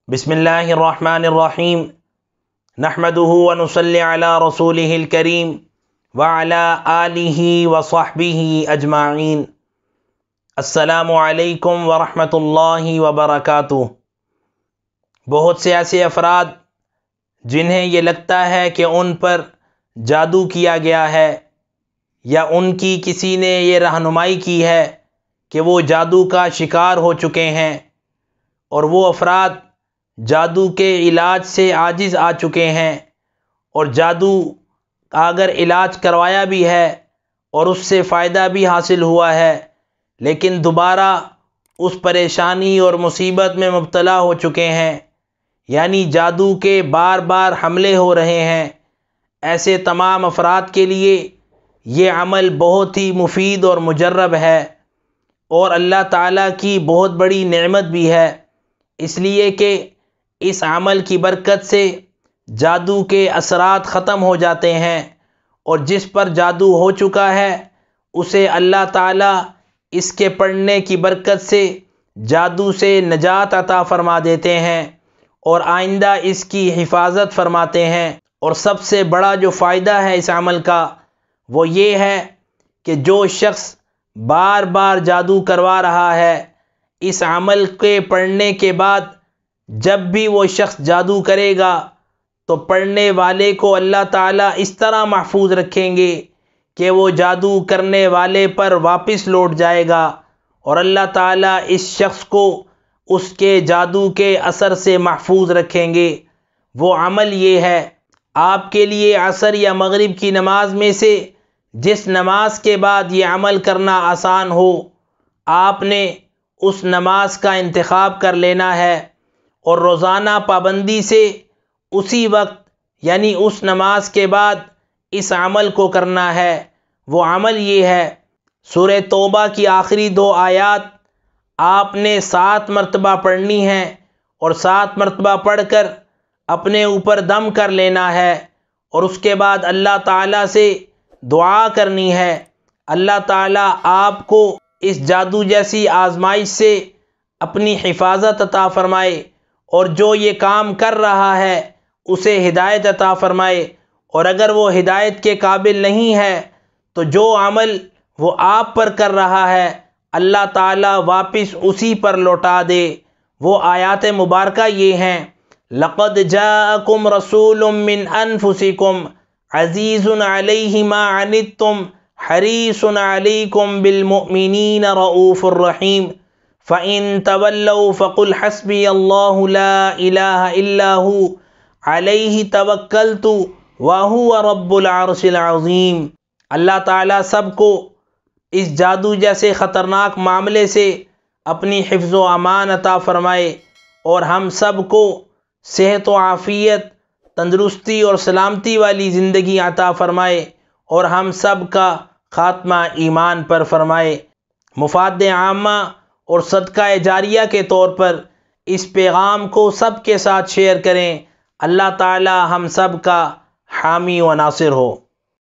بسم اللہ الرحمن الرحیم نحمده ونصلی علی رسولہ الکریم وعلی آلہ وصحبہ اجمعین۔ السلام علیکم ورحمۃ اللہ وبرکاتہ۔ بہت سے ایسے افراد جنہیں یہ لگتا ہے کہ ان پر جادو کیا گیا ہے یا ان کی کسی نے یہ رہنمائی کی ہے کہ وہ جادو کا شکار ہو چکے ہیں، اور وہ افراد جادو کے علاج سے عاجز آ چکے ہیں، اور جادو کا اگر علاج کروایا بھی ہے اور اس سے فائدہ بھی حاصل ہوا ہے، لیکن دوبارہ اس پریشانی اور مصیبت میں مبتلا ہو چکے ہیں، یعنی جادو کے بار بار حملے ہو رہے ہیں۔ ایسے تمام افراد کے لیے یہ عمل بہت ہی مفید اور مجرب ہے، اور اللہ تعالیٰ کی بہت بڑی نعمت بھی ہے، اس لیے کہ اس عمل کی برکت سے جادو کے اثرات ختم ہو جاتے ہیں، اور جس پر جادو ہو چکا ہے اسے اللہ تعالیٰ اس کے پڑھنے کی برکت سے جادو سے نجات عطا فرما دیتے ہیں اور آئندہ اس کی حفاظت فرماتے ہیں۔ اور سب سے بڑا جو فائدہ ہے اس عمل کا وہ یہ ہے کہ جو شخص بار بار جادو کروا رہا ہے، اس عمل کے پڑھنے کے بعد جب بھی وہ شخص جادو کرے گا تو پڑھنے والے کو اللہ تعالیٰ اس طرح محفوظ رکھیں گے کہ وہ جادو کرنے والے پر واپس لوٹ جائے گا، اور اللہ تعالیٰ اس شخص کو اس کے جادو کے اثر سے محفوظ رکھیں گے۔ وہ عمل یہ ہے، آپ کے لیے عصر یا مغرب کی نماز میں سے جس نماز کے بعد یہ عمل کرنا آسان ہو، آپ نے اس نماز کا انتخاب کر لینا ہے، اور روزانہ پابندی سے اسی وقت یعنی اس نماز کے بعد اس عمل کو کرنا ہے۔ وہ عمل یہ ہے، سورہ توبہ کی آخری 2 آیات آپ نے 7 مرتبہ پڑھنی ہیں، اور 7 مرتبہ پڑھ کر اپنے اوپر دم کر لینا ہے، اور اس کے بعد اللہ تعالیٰ سے دعا کرنی ہے، اللہ تعالیٰ آپ کو اس جادو جیسی آزمائش سے اپنی حفاظت عطا فرمائے، اور جو یہ کام کر رہا ہے اسے ہدایت عطا فرمائے، اور اگر وہ ہدایت کے قابل نہیں ہے تو جو عمل وہ آپ پر کر رہا ہے اللہ تعالیٰ واپس اسی پر لوٹا دے۔ وہ آیات مبارکہ یہ ہیں، لَقَدْ جَاءَكُمْ رَسُولٌ مِّنْ أَنفُسِكُمْ عَزِيزٌ عَلَيْهِ مَا عَنِتُّمْ حَرِيصٌ عَلَيْكُمْ بِالْمُؤْمِنِينَ رَءُوفٌ رَحِيمٌ فَإِن تَوَلَّوْا فَقُلْ حَسْبِيَ اللَّهُ لَا إِلَٰهَ إِلَّا هُوَ عَلَيْهِ تَوَكَّلْتُ وَهُوَ رَبُّ الْعَرْشِ الْعَظِيمِ۔ اللہ تعالیٰ سب کو اس جادو جیسے خطرناک معاملے سے اپنی حفظ و امان عطا فرمائے، اور ہم سب کو صحت و عافیت، تندرستی اور سلامتی والی زندگی عطا فرمائے، اور ہم سب کا خاتمہ ایمان پر فرمائے۔ مفاد عامہ اور صدقہ جاریہ کے طور پر اس پیغام کو سب کے ساتھ شیئر کریں۔ اللہ تعالی ہم سب کا حامی و ناصر ہو۔